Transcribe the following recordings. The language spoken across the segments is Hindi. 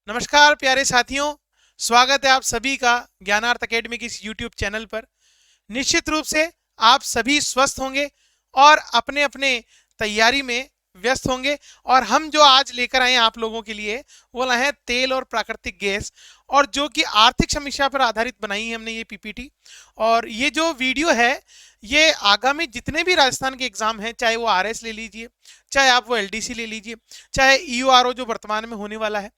नमस्कार प्यारे साथियों, स्वागत है आप सभी का ज्ञानार्थ अकेडमी की इस YouTube चैनल पर। निश्चित रूप से आप सभी स्वस्थ होंगे और अपने अपने तैयारी में व्यस्त होंगे। और हम जो आज लेकर आए हैं आप लोगों के लिए वो लाए हैं तेल और प्राकृतिक गैस, और जो कि आर्थिक समीक्षा पर आधारित बनाई है हमने ये पीपीटी। और ये जो वीडियो है ये आगामी जितने भी राजस्थान के एग्जाम हैं, चाहे वो आरएस ले लीजिए, चाहे आप वो एलडीसी ले लीजिए, चाहे ईयूआरओ जो वर्तमान में होने वाला है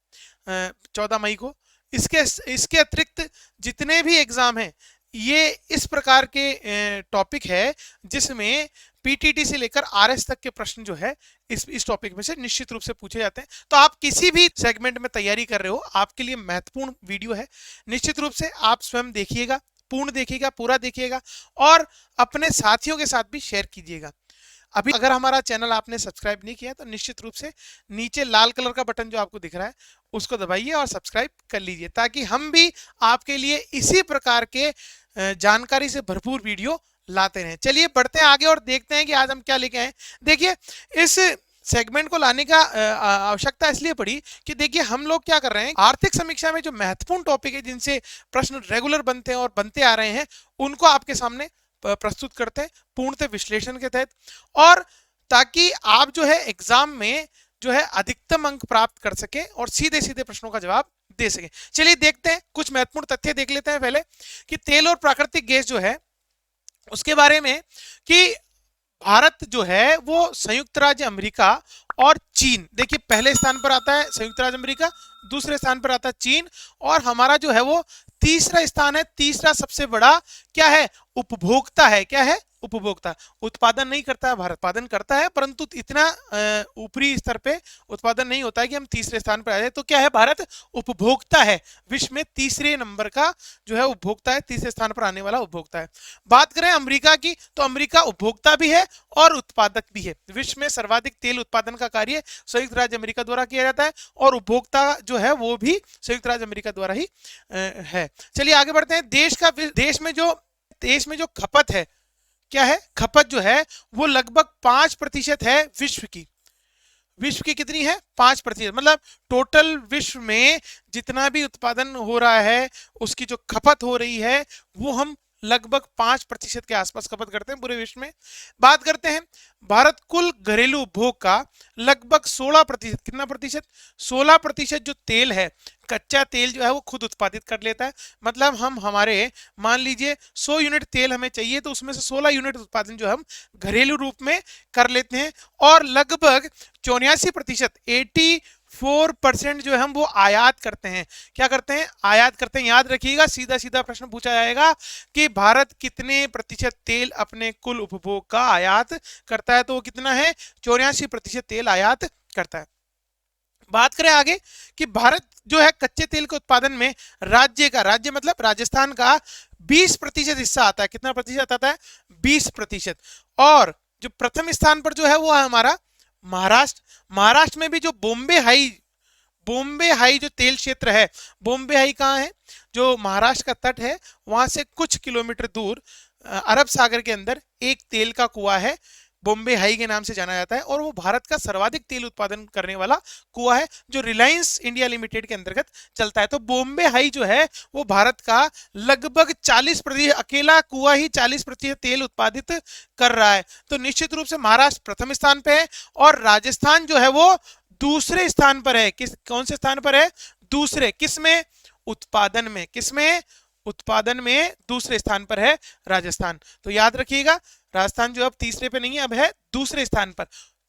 14 मई को, इसके इसके अतिरिक्त जितने भी एग्जाम हैं ये इस प्रकार के टॉपिक है जिसमें पीटीटी से लेकर आरएस तक के प्रश्न जो है इस टॉपिक में से निश्चित रूप से पूछे जाते हैं। तो आप किसी भी सेगमेंट में तैयारी कर रहे हो, आपके लिए महत्वपूर्ण वीडियो है। निश्चित रूप से आप स्वयं देखिएगा, पूर्ण देखिएगा, पूरा देखिएगा और अपने साथियों के साथ भी शेयर कीजिएगा। अभी अगर हमारा चैनल आपने सब्सक्राइब नहीं किया तो निश्चित रूप से नीचे लाल कलर का बटन जो आपको दिख रहा है उसको दबाइए और सब्सक्राइब कर लीजिए, ताकि हम भी आपके लिए इसी प्रकार के जानकारी से भरपूर वीडियो लाते रहें। चलिए बढ़ते हैं आगे और देखते हैं कि आज हम क्या लेके आए। देखिए, इस सेगमेंट को लाने का आवश्यकता इसलिए पड़ी कि देखिए हम लोग क्या कर रहे हैं, आर्थिक समीक्षा में जो महत्वपूर्ण टॉपिक है जिनसे प्रश्न रेगुलर बनते हैं और बनते आ रहे हैं उनको आपके सामने प्रस्तुत करते हैं पूर्णतः विश्लेषण के तहत, और ताकि आप जो है एग्जाम में जो है अधिकतम अंक प्राप्त कर सके और सीधे सीधे प्रश्नों का जवाब दे सके। चलिए देखते हैं, कुछ महत्वपूर्ण तथ्य देख लेते हैं पहले कि तेल और प्राकृतिक गैस जो है उसके बारे में, कि भारत जो है वो संयुक्त राज्य अमेरिका और चीन, देखिए पहले स्थान पर आता है संयुक्त राज्य अमेरिका, दूसरे स्थान पर आता है चीन, और हमारा जो है वो तीसरा स्थान है। तीसरा सबसे बड़ा क्या है? उपभोक्ता है। क्या है? उपभोक्ता। उत्पादन नहीं करता है भारत, उत्पादन करता है परंतु इतना ऊपरी स्तर पे उत्पादन नहीं होता है कि हम तीसरे स्थान पर आ जाए। तो क्या है? भारत उपभोक्ता है, विश्व में तीसरे नंबर का जो है उपभोक्ता है, तीसरे स्थान पर आने वाला उपभोक्ता है। बात करें अमेरिका की तो अमेरिका उपभोक्ता भी है और उत्पादक भी है। विश्व में सर्वाधिक तेल उत्पादन का कार्य संयुक्त राज्य अमेरिका द्वारा किया जाता है और उपभोक्ता जो है वो भी संयुक्त राज्य अमेरिका द्वारा ही है। चलिए आगे बढ़ते हैं। देश में जो खपत है, क्या है? खपत जो है वो लगभग 5% है विश्व की। विश्व की कितनी है? 5%। मतलब टोटल विश्व में जितना भी उत्पादन हो रहा है उसकी जो खपत हो रही है वो हम लगभग 5% के आसपास खपत करते हैं पूरे विश्व में। बात करते हैं भारत कुल घरेलू उपभोग का लगभग 16%, कितना प्रतिशत? 16% जो तेल है, कच्चा तेल जो है वो खुद उत्पादित कर लेता है। मतलब हम हमारे मान लीजिए 100 यूनिट तेल हमें चाहिए तो उसमें से 16 यूनिट उत्पादन जो हम घरेलू रूप में कर लेते हैं, और लगभग 84%, 84% जो है हम वो आयात करते हैं। क्या करते हैं? आयात करते हैं। याद रखिएगा, सीधा सीधा प्रश्न पूछा जाएगा कि भारत कितने प्रतिशत तेल अपने कुल उपभोग का आयात करता है, तो वो कितना है? 84% तेल आयात करता है। बात करें आगे कि भारत जो है कच्चे तेल के उत्पादन में राज्य मतलब राजस्थान का 20% हिस्सा आता है। कितना प्रतिशत आता है? 20%। और जो प्रथम स्थान पर जो है वो है हमारा महाराष्ट्र। महाराष्ट्र में भी जो बॉम्बे हाई जो तेल क्षेत्र है, बॉम्बे हाई कहाँ है? जो महाराष्ट्र का तट है वहां से कुछ किलोमीटर दूर अरब सागर के अंदर एक तेल का कुआं है, बॉम्बे हाई के नाम से जाना जाता है, और वो भारत का सर्वाधिक तेल उत्पादन करने वाला कुआं है जो रिलायंस इंडिया लिमिटेड के अंतर्गत चलता है। तो बॉम्बे हाई जो है वो भारत का लगभग 40%, अकेला कुआं ही 40% तेल उत्पादित कर रहा है। तो निश्चित रूप से महाराष्ट्र प्रथम स्थान पे है और राजस्थान जो है वो दूसरे स्थान पर है। कौन से स्थान पर है? दूसरे। किसमें? उत्पादन में। किसमें? उत्पादन में दूसरे स्थान पर है राजस्थान। तो याद रखिएगा, राजस्थान जो अब तीसरे पे नहीं है, अब है दूसरे स्थान पर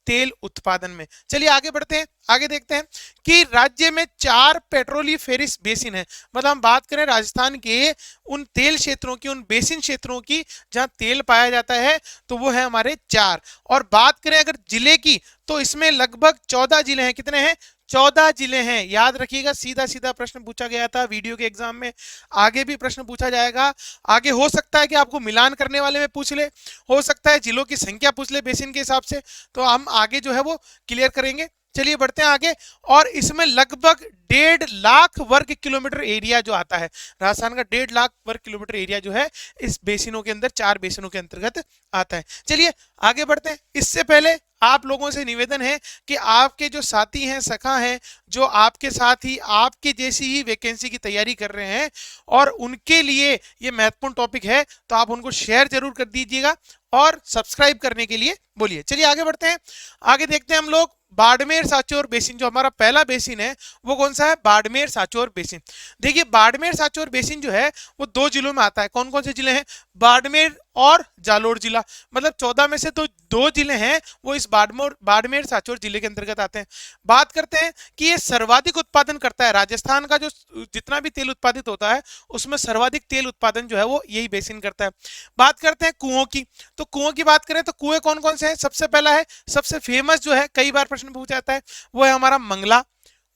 तेल उत्पादन में। चलिए आगे बढ़ते हैं, आगे देखते हैं कि राज्य में 4 पेट्रोलीफेरस बेसिन है। मतलब हम बात करें राजस्थान के उन तेल क्षेत्रों की, उन बेसिन क्षेत्रों की जहां तेल पाया जाता है, तो वो है हमारे 4। और बात करें अगर जिले की तो इसमें लगभग 14 जिले हैं। कितने हैं? 14 जिले हैं। याद रखिएगा, सीधा सीधा प्रश्न पूछा गया था वीडियो के एग्जाम में, आगे भी प्रश्न पूछा जाएगा। आगे हो सकता है कि आपको मिलान करने वाले में पूछ ले, हो सकता है जिलों की संख्या पूछ ले बेसिन के हिसाब से, तो हम आगे जो है वो क्लियर करेंगे। चलिए बढ़ते हैं आगे। और इसमें लगभग 1.5 लाख वर्ग किलोमीटर एरिया जो आता है, राजस्थान का 1.5 लाख वर्ग किलोमीटर एरिया जो है इस बेसिनों के अंदर, 4 बेसिनों के अंतर्गत आता है। चलिए आगे बढ़ते हैं। इससे पहले आप लोगों से निवेदन है कि आपके जो साथी हैं, सखा हैं, जो आपके साथ ही आपके जैसी ही वैकेंसी की तैयारी कर रहे हैं और उनके लिए ये महत्वपूर्ण टॉपिक है, तो आप उनको शेयर जरूर कर दीजिएगा और सब्सक्राइब करने के लिए बोलिए। चलिए आगे बढ़ते हैं, आगे देखते हैं हम लोग बाड़मेर सांचौर बेसिन। जो हमारा पहला बेसिन है वो कौन सा है? बाड़मेर सांचौर बेसिन। देखिए बाड़मेर सांचौर बेसिन जो है वो 2 जिलों में आता है। कौन कौन से जिले हैं? बाड़मेर और जालोर जिला। मतलब 14 में से तो 2 जिले हैं वो इस बाड़मेर सांचौर जिले के अंतर्गत आते हैं। बात करते हैं कि ये सर्वाधिक उत्पादन करता है। राजस्थान का जो जितना भी तेल उत्पादित होता है उसमें सर्वाधिक तेल उत्पादन जो है वो यही बेसिन करता है। बात करते हैं कुओं की, तो कुओं की बात करें तो कुएं कौन कौन से हैं? सबसे पहला है, सबसे फेमस जो है, कई बार प्रश्न पूछा जाता है, वो है हमारा मंगला।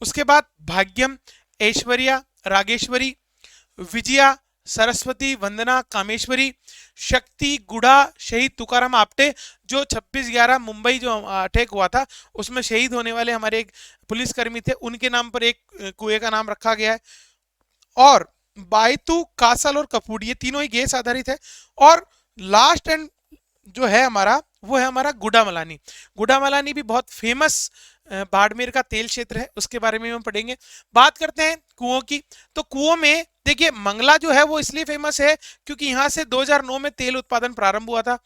उसके बाद भाग्यम, ऐश्वर्या, रागेश्वरी, विजया, सरस्वती, वंदना, कामेश्वरी, शक्ति, गुड़ा, शहीद तुकाराम आपटे, जो 26/11 मुंबई जो अटैक हुआ था उसमें शहीद होने वाले हमारे एक पुलिसकर्मी थे, उनके नाम पर एक कुएं का नाम रखा गया है। और बायतू, कासल और कपूर, ये तीनों ही गैस आधारित है। और लास्ट एंड जो है हमारा वो है हमारा गुडामलानी। गुडामलानी भी बहुत फेमस बाड़मेर का तेल क्षेत्र है, उसके बारे में हम पढ़ेंगे। बात करते हैं कुओं की, तो कुओं में देखिए मंगला जो है वो इसलिए फेमस है क्योंकि यहां से 2009 में तेल उत्पादन प्रारंभ हुआ था।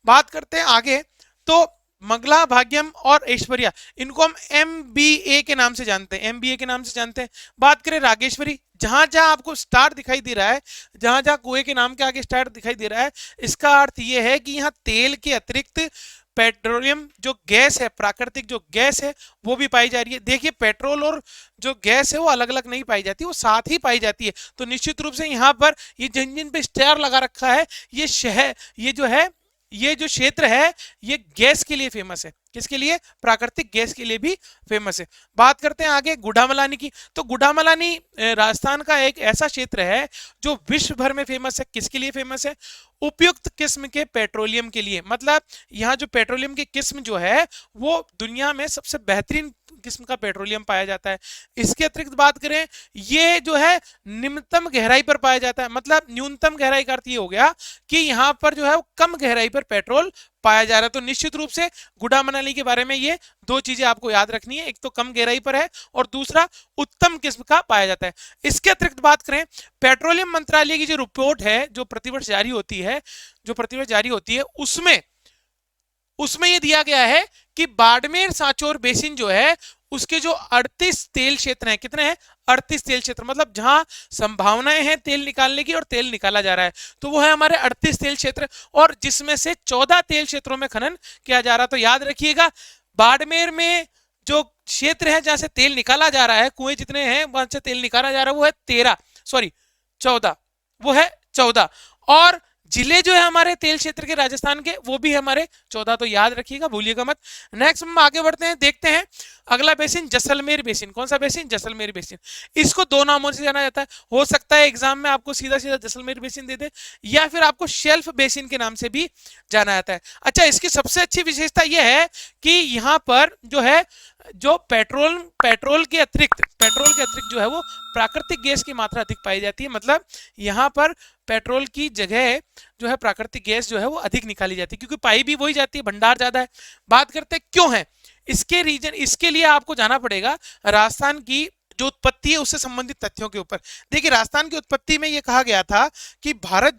बात करते हैं आगे, तो मंगला, भाग्यम और ऐश्वर्या, इनको हम MBA के नाम से जानते हैं, MBA के नाम से जानते हैं। बात करें रागेश्वरी, जहां जहां आपको स्टार दिखाई दे रहा है, जहां जहां कुएं के नाम के आगे स्टार दिखाई दे रहा है, इसका अर्थ यह है कि यहाँ तेल के अतिरिक्त पेट्रोलियम जो गैस है, प्राकृतिक जो गैस है वो भी पाई जा रही है। देखिए पेट्रोल और जो गैस है वो अलग अलग नहीं पाई जाती, वो साथ ही पाई जाती है। तो निश्चित रूप से यहाँ पर ये जिन जिन पे स्टार लगा रखा है, ये शहर, ये जो है, ये जो क्षेत्र है ये गैस के लिए फेमस है। किसके लिए? प्राकृतिक गैस के लिए भी फेमस है। बात करते हैं आगे गुडामलानी की, तो गुडामलानी राजस्थान का एक ऐसा क्षेत्र है जो विश्व भर में फेमस है। किसके लिए फेमस है? उपयुक्त किस्म के पेट्रोलियम के लिए। मतलब यहाँ जो पेट्रोलियम की किस्म जो है वो दुनिया में सबसे बेहतरीन किस्म का पेट्रोलियम पाया जाता है। इसके अतिरिक्त बात करें, ये जो है निम्नतम गहराई पर पाया जाता है। मतलब न्यूनतम गहराई का अर्थ ये हो गया कि यहाँ पर जो है वो कम गहराई पर पेट्रोल पाया जा रहा है। तो निश्चित रूप से गुडामलानी के बारे में ये 2 चीजें आपको याद रखनी है, एक तो कम गहराई पर है और दूसरा उत्तम किस्म का पाया जाता है। इसके अतिरिक्त बात करें, पेट्रोलियम मंत्रालय की जो रिपोर्ट है जो प्रतिवर्ष जारी होती है, उसमें यह दिया गया है कि बाड़मेर सांचौर बेसिन जो है उसके जो 38 तेल क्षेत्र हैं, कितने हैं? 38 तेल क्षेत्र, मतलब जहां संभावनाएं हैं तेल निकालने की और तेल निकाला जा रहा है, तो वो है हमारे 38 तेल क्षेत्र, और जिसमें से 14 तेल क्षेत्रों में खनन किया जा रहा है। तो याद रखिएगा, बाड़मेर में जो क्षेत्र है जहां से तेल निकाला जा रहा है, कुएं जितने हैं वहां से तेल निकाला जा रहा है, वो है 14, वो है 14। और जिले जो है हमारे तेल क्षेत्र के राजस्थान के वो भी हमारे 14, तो याद रखिएगा, भूलिएगा मत। नेक्स्ट हम आगे बढ़ते हैं, देखते हैं अगला बेसिन जैसलमेर बेसिन। कौन सा बेसिन? जैसलमेर बेसिन। इसको 2 नामों से जाना जाता है। हो सकता है एग्जाम में आपको सीधा सीधा जैसलमेर बेसिन दे दे, या फिर आपको शेल्फ बेसिन के नाम से भी जाना जाता है। अच्छा, इसकी सबसे अच्छी विशेषता यह है कि यहाँ पर जो है जो पेट्रोल के अतिरिक्त जो है वो प्राकृतिक गैस की मात्रा अधिक पाई जाती है। मतलब यहाँ पर पेट्रोल की जगह जो है प्राकृतिक गैस जो है वो अधिक निकाली जाती है, क्योंकि पाई भी वही जाती है, भंडार ज्यादा है। बात करते हैं क्यों है इसके रीजन, इसके लिए आपको जाना पड़ेगा राजस्थान की जो उत्पत्ति है उससे संबंधित तथ्यों के ऊपर। देखिए राजस्थान की उत्पत्ति में यह कहा गया था कि भारत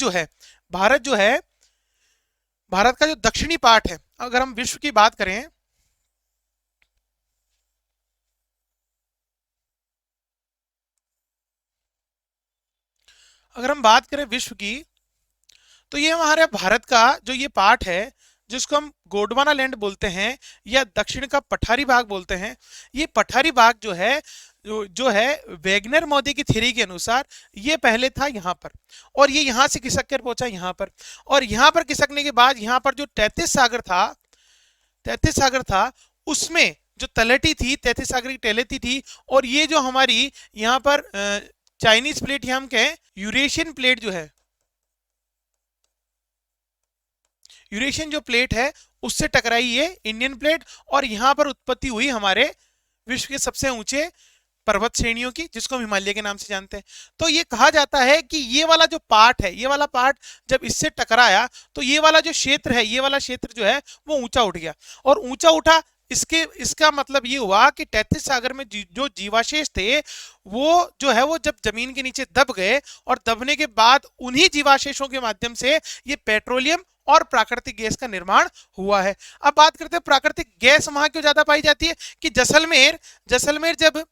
का जो दक्षिणी पार्ट है, अगर हम विश्व की बात करें, विश्व की, तो ये हमारे भारत का जो ये पार्ट है जिसको हम गोंडवाना लैंड बोलते हैं या दक्षिण का पठारी भाग बोलते हैं, ये पठारी भाग जो है वेगनर मोदी की थ्योरी के अनुसार ये पहले था यहाँ पर, और ये यहाँ से खिसक कर पहुंचा यहाँ पर, और यहाँ पर खिसकने के बाद यहाँ पर जो 33 सागर था उसमें जो तलहटी थी, 33 सागर की तलहटी थी, और ये जो हमारी यहाँ पर चाइनीज प्लेट या हम कहें यूरेशियन प्लेट जो है, यूरेशियन जो प्लेट है उससे टकराई ये इंडियन प्लेट, और यहां पर उत्पत्ति हुई हमारे विश्व के सबसे ऊंचे पर्वत श्रेणियों की, जिसको हम हिमालय के नाम से जानते हैं। तो ये कहा जाता है कि ये वाला जो पार्ट है, ये वाला पार्ट जब इससे टकराया तो ये वाला जो क्षेत्र है, ये वाला क्षेत्र जो है वो ऊंचा उठ गया, और ऊंचा उठा इसका मतलब ये हुआ कि तैतीस सागर में जो जीवाशेष थे वो जो है वो जब जमीन के नीचे दब गए, और दबने के बाद उन्हीं जीवाशेषों के माध्यम से ये पेट्रोलियम और प्राकृतिक गैस का निर्माण हुआ है। अब बात करते हैं प्राकृतिक गैस वहां क्यों ज्यादा पाई जाती है, कि जैसलमेर जैसलमेर जब,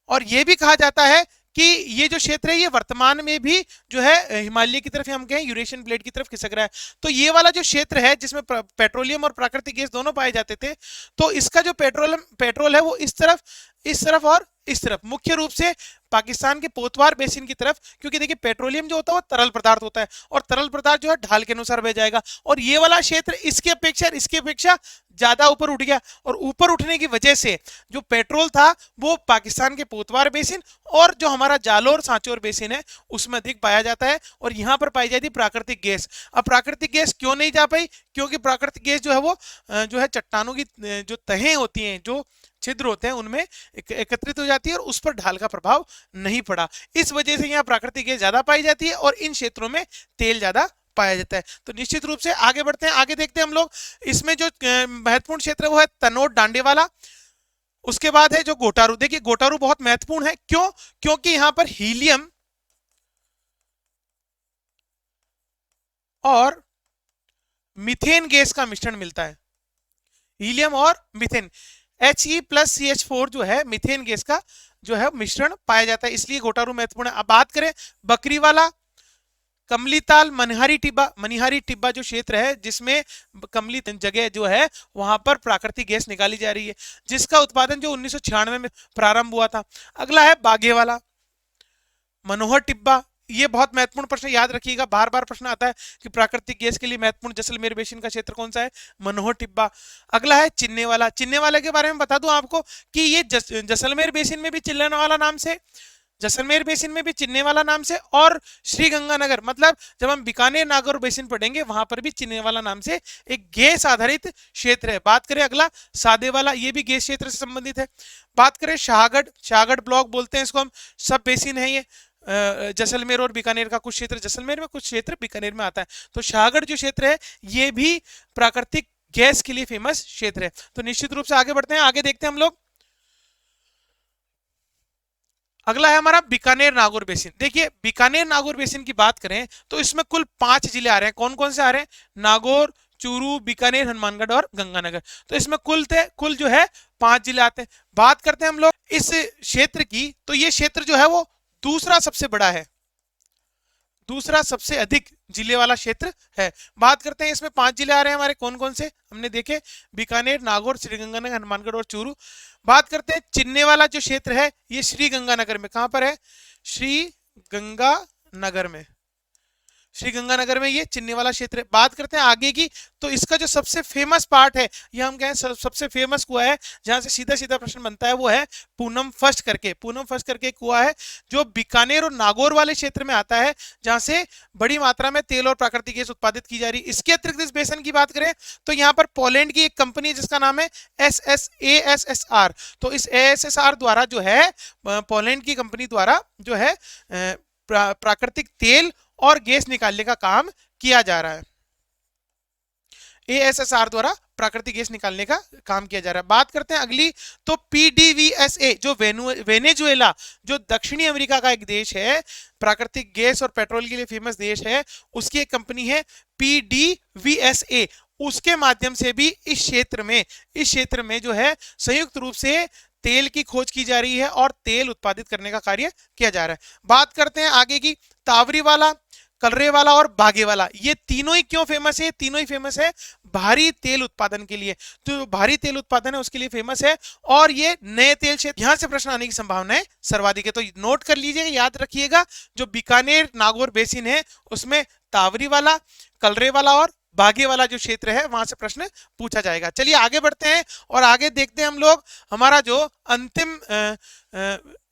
और ये भी कहा जाता है कि ये जो क्षेत्र है ये वर्तमान में भी जो है हिमालय की तरफ, हम कहें यूरेशियन प्लेट की तरफ खिसक रहा है। तो ये वाला जो क्षेत्र है जिसमें पेट्रोलियम और प्राकृतिक गैस दोनों पाए जाते थे, तो इसका जो पेट्रोल है वो इस तरफ और इस तरफ, मुख्य रूप से पाकिस्तान के पोतवार बेसिन की तरफ, क्योंकि देखिए पेट्रोलियम जो होता है वो तरल पदार्थ होता है, और तरल पदार्थ जो है ढाल के अनुसार बह जाएगा, और ये वाला क्षेत्र इसकी अपेक्षा ज्यादा ऊपर उठ गया, और ऊपर उठने की वजह से जो पेट्रोल था वो पाकिस्तान के पोतवार बेसिन और जो हमारा जालोर सांचौर बेसिन है उसमें अधिक पाया जाता है, और यहां पर पाई जाती है प्राकृतिक गैस। अब प्राकृतिक गैस क्यों नहीं जा पाई, क्योंकि प्राकृतिक गैस जो है वो जो है चट्टानों की जो तहें होती हैं, जो छिद्र होते हैं, उनमें एकत्रित हो जाती है, और उस पर ढाल का प्रभाव नहीं पड़ा। इस वजह से यहाँ प्राकृतिक गैस ज्यादा पाई जाती है, और इन क्षेत्रों में तेल ज्यादा पाया जाता है। तो निश्चित रूप से आगे बढ़ते हैं, आगे देखते हैं हम लोग। इसमें जो महत्वपूर्ण क्षेत्र है वो है तनोट डांडेवाला, उसके बाद है जो गोटारू। देखिए गोटारू बहुत महत्वपूर्ण है, क्यों, क्योंकि यहां पर हीलियम और मीथेन गैस का मिश्रण मिलता है, हीलियम और मीथेन, He+CH4 जो है मीथेन गैस का जो है मिश्रण पाया जाता है, इसलिए गोटारू महत्वपूर्ण है। अब बात करें बकरीवाला, कमलीताल, मनिहारी टिब्बा जो क्षेत्र है जिसमें कमली जगह जो है वहां पर प्राकृतिक गैस निकाली जा रही है, जिसका उत्पादन जो 1996 में प्रारंभ हुआ था। अगला है बाघेवाला, मनोहर टिब्बा, ये बहुत महत्वपूर्ण प्रश्न, याद रखिएगा, बार बार प्रश्न आता है कि प्राकृतिक गैस के लिए महत्वपूर्ण जैसलमेर बेसिन का क्षेत्र कौन सा है, मनोहर टिब्बा। अगला है चिन्नेवाला। चिन्नेवाला के बारे में बता दूं आपको कि ये जैसलमेर बेसिन में भी चिन्नेवाला नाम से, जैसलमेर बेसिन में भी चिन्नेवाला नाम से, और श्रीगंगानगर, मतलब जब हम बीकानेर नागौर बेसिन पढ़ेंगे वहां पर भी चिन्नेवाला नाम से एक गैस आधारित क्षेत्र है। बात करें अगला सादेवाला, ये भी गैस क्षेत्र से संबंधित है। बात करें शाहगढ़ ब्लॉक बोलते हैं इसको हम, सब बेसिन है ये, जैसलमेर और बीकानेर का कुछ क्षेत्र जैसलमेर में, कुछ क्षेत्र बीकानेर में आता है। तो शाहगढ़ जो क्षेत्र है ये भी प्राकृतिक गैस के लिए फेमस क्षेत्र है। तो निश्चित रूप से आगे बढ़ते हैं, आगे देखते हैं हम लोग। अगला है हमारा बीकानेर नागौर बेसिन। देखिए बीकानेर नागौर बेसिन की बात करें तो इसमें कुल 5 जिले आ रहे हैं। कौन कौन से आ रहे हैं, नागौर, चूरू, बीकानेर, हनुमानगढ़ और गंगानगर। तो इसमें कुल जो है 5 जिले आते हैं। बात करते हैं हम लोग इस क्षेत्र की, तो ये क्षेत्र जो है वो दूसरा सबसे बड़ा है, दूसरा सबसे अधिक जिले वाला क्षेत्र है। बात करते हैं इसमें 5 जिले आ रहे हैं हमारे, कौन कौन से हमने देखे, बीकानेर, नागौर, श्रीगंगानगर, हनुमानगढ़ और चूरू। बात करते हैं चिन्नेवाला जो क्षेत्र है ये श्रीगंगानगर में, कहां पर है, श्रीगंगानगर में, श्रीगंगानगर में ये चिन्नेवाला क्षेत्र है। बात करते हैं आगे की, तो इसका जो सबसे फेमस पार्ट है, ये हम कहें सबसे फेमस कुआ है जहां से सीधा सीधा प्रश्न बनता है, वो है पूनम फर्स्ट करके कुआ है जो बीकानेर और नागौर वाले क्षेत्र में आता है, जहां से बड़ी मात्रा में तेल और प्राकृतिक गैस उत्पादित की जा रही है। इसके अतिरिक्त इस बेसन की बात करें तो यहाँ पर पोलैंड की एक कंपनी है जिसका नाम है ASSR। तो इस ASSR द्वारा जो है, पोलैंड की कंपनी द्वारा जो है प्राकृतिक तेल और गैस निकालने का काम किया जा रहा है। ASSR द्वारा प्राकृतिक गैस निकालने का काम किया जा रहा है। बात करते हैं अगली, तो PDVSA जो वेनेजुएला, जो दक्षिणी अमेरिका का एक देश है, प्राकृतिक गैस और पेट्रोल के लिए फेमस देश है, उसकी एक कंपनी है PDVSA। उसके माध्यम से भी इस क्षेत्र में जो है संयुक्त रूप से तेल की खोज की जा रही है और तेल उत्पादित करने का कार्य किया जा रहा है। बात करते हैं आगे की, तावरीवाला, कलरेवाला और बागेवाला, ये तीनों ही क्यों फेमस है, तीनों ही फेमस है भारी तेल उत्पादन के लिए। तो भारी तेल उत्पादन है उसके लिए फेमस है, और ये नए तेल क्षेत्र, यहां से प्रश्न आने की संभावना सर्वाधिक है। तो नोट कर लीजिएगा, याद रखिएगा, जो बीकानेर नागौर बेसिन है उसमें तावरीवाला, कलरेवाला और बागेवाला जो क्षेत्र है वहां से प्रश्न पूछा जाएगा। चलिए आगे बढ़ते हैं और आगे देखते हैं हम लोग हमारा जो अंतिम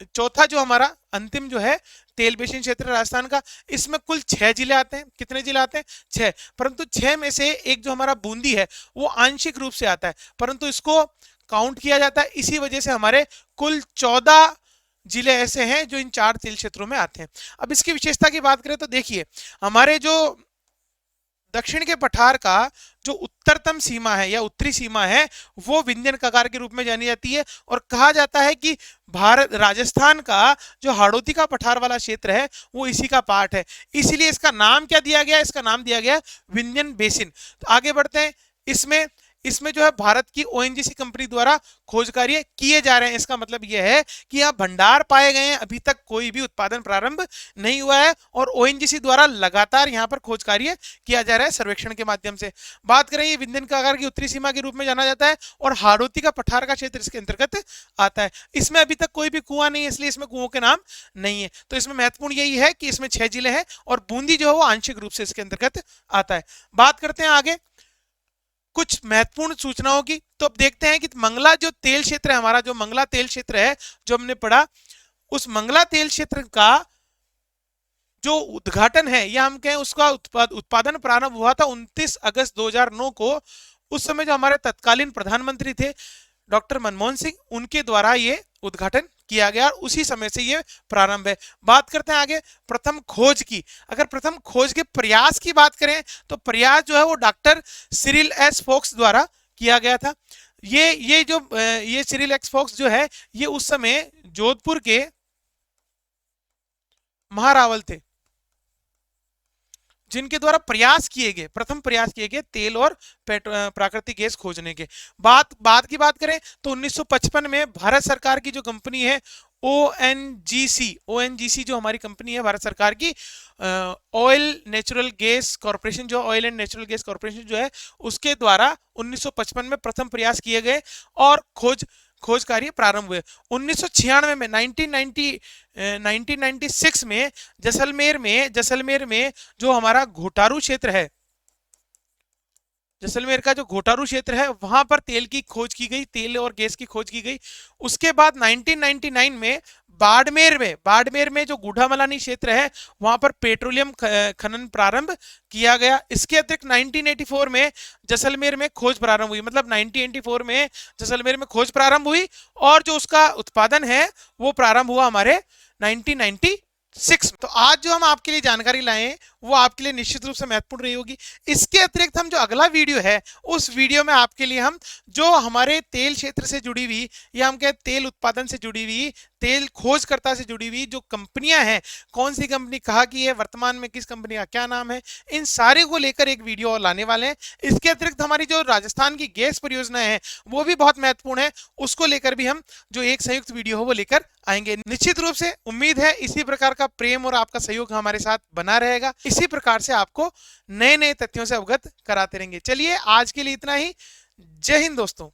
चौथा जो हमारा अंतिम जो है तेल बेसिन क्षेत्र राजस्थान का, इसमें कुल 6 जिले आते हैं। कितने जिले आते हैं, 6, परंतु 6 में से एक जो हमारा बूंदी है वो आंशिक रूप से आता है, परंतु इसको काउंट किया जाता है, इसी वजह से हमारे कुल 14 जिले ऐसे हैं जो इन 4 तेल क्षेत्रों में आते हैं। अब इसकी विशेषता की बात करें तो देखिए, हमारे जो दक्षिण के पठार का जो उत्तरतम सीमा है या उत्तरी सीमा है, वो विंध्यन कगार के रूप में जानी जाती है, और कहा जाता है कि भारत राजस्थान का जो हाड़ौती का पठार वाला क्षेत्र है वो इसी का पार्ट है। इसीलिए इसका नाम क्या दिया गया? इसका नाम दिया गया विंध्यन बेसिन। तो आगे बढ़ते हैं। इसमें इसमें जो है भारत की ओएनजीसी कंपनी द्वारा खोज कार्य किए जा रहे हैं। इसका मतलब यह है कि यहाँ भंडार पाए गए हैं, अभी तक कोई भी उत्पादन प्रारंभ नहीं हुआ है, और ओएनजीसी द्वारा लगातार यहाँ पर खोज कार्य किया जा रहा है सर्वेक्षण के माध्यम से। बात करें, ये विंध्यन कगार की उत्तरी सीमा के रूप में जाना जाता है, और हाड़ौती का पठार का क्षेत्र इसके अंतर्गत आता है। इसमें अभी तक कोई भी कुआं नहीं है, इसलिए इसमें कुओं के नाम नहीं है। तो इसमें महत्वपूर्ण यही है कि इसमें 6 जिले हैं, और बूंदी जो है वो आंशिक रूप से इसके अंतर्गत आता है। बात करते हैं आगे कुछ महत्वपूर्ण सूचनाओं की। तो अब देखते हैं कि मंगला जो तेल क्षेत्र है, हमारा जो मंगला तेल क्षेत्र है जो हमने पढ़ा, उस मंगला तेल क्षेत्र का जो उद्घाटन है या हम कहें उसका उत्पादन प्रारंभ हुआ था 29 अगस्त 2009 को। उस समय जो हमारे तत्कालीन प्रधानमंत्री थे डॉक्टर मनमोहन सिंह, उनके द्वारा ये उद्घाटन किया गया, और उसी समय से ये प्रारंभ है। बात करते हैं आगे प्रथम खोज की। अगर प्रथम खोज के प्रयास की बात करें तो प्रयास जो है वो डॉक्टर सिरिल एस फोक्स द्वारा किया गया था। ये सिरिल एस फोक्स जो है ये उस समय जोधपुर के महारावल थे, जिनके द्वारा प्रथम प्रयास किए गए तेल और प्राकृतिक गैस खोजने के। बात की बात करें तो 1955 में भारत सरकार की जो कंपनी है ओएनजीसी जो हमारी कंपनी है भारत सरकार की, ऑयल नेचुरल गैस कॉर्पोरेशन, जो oil and natural gas corporation जो है उसके द्वारा 1955 में प्रथम प्रयास किए गए और खोज कार्य प्रारंभ हुए। 1996 में 1996 में जैसलमेर में जो हमारा घोटारू क्षेत्र है, जैसलमेर का जो घोटारू क्षेत्र है वहां पर तेल की खोज की गई, तेल और गैस की खोज की गई। उसके बाद 1999 में बाड़मेर में जो गूढ़ामलानी क्षेत्र है वहां पर पेट्रोलियम खनन प्रारंभ किया गया। इसके अतिरिक्त 1984 में जैसलमेर में खोज प्रारंभ हुई, मतलब 1984 में जैसलमेर में खोज प्रारंभ हुई, और जो उसका उत्पादन है वो प्रारंभ हुआ हमारे 1996। तो आज जो हम आपके लिए जानकारी लाए हैं वो आपके लिए निश्चित रूप से महत्वपूर्ण रही होगी। इसके अतिरिक्त हम जो अगला वीडियो है उस वीडियो में आपके लिए हम जो हमारे तेल क्षेत्र से जुड़ी हुई या हम कहें तेल उत्पादन से जुड़ी हुई, तेल खोजकर्ता से जुड़ी हुई जो कंपनियां हैं, कौन सी कंपनी कहाँ की है, वर्तमान में किस कंपनी का क्या नाम है, इन सारे को लेकर एक वीडियो और लाने वाले हैं। इसके अतिरिक्त हमारी जो राजस्थान की गैस परियोजनाएं हैं वो भी बहुत महत्वपूर्ण है, उसको लेकर भी हम जो एक संयुक्त वीडियो हो वो लेकर आएंगे। निश्चित रूप से उम्मीद है इसी प्रकार का प्रेम और आपका सहयोग हमारे साथ बना रहेगा। इसी प्रकार से आपको नए नए तथ्यों से अवगत कराते रहेंगे। चलिए आज के लिए इतना ही। जय हिंद दोस्तों।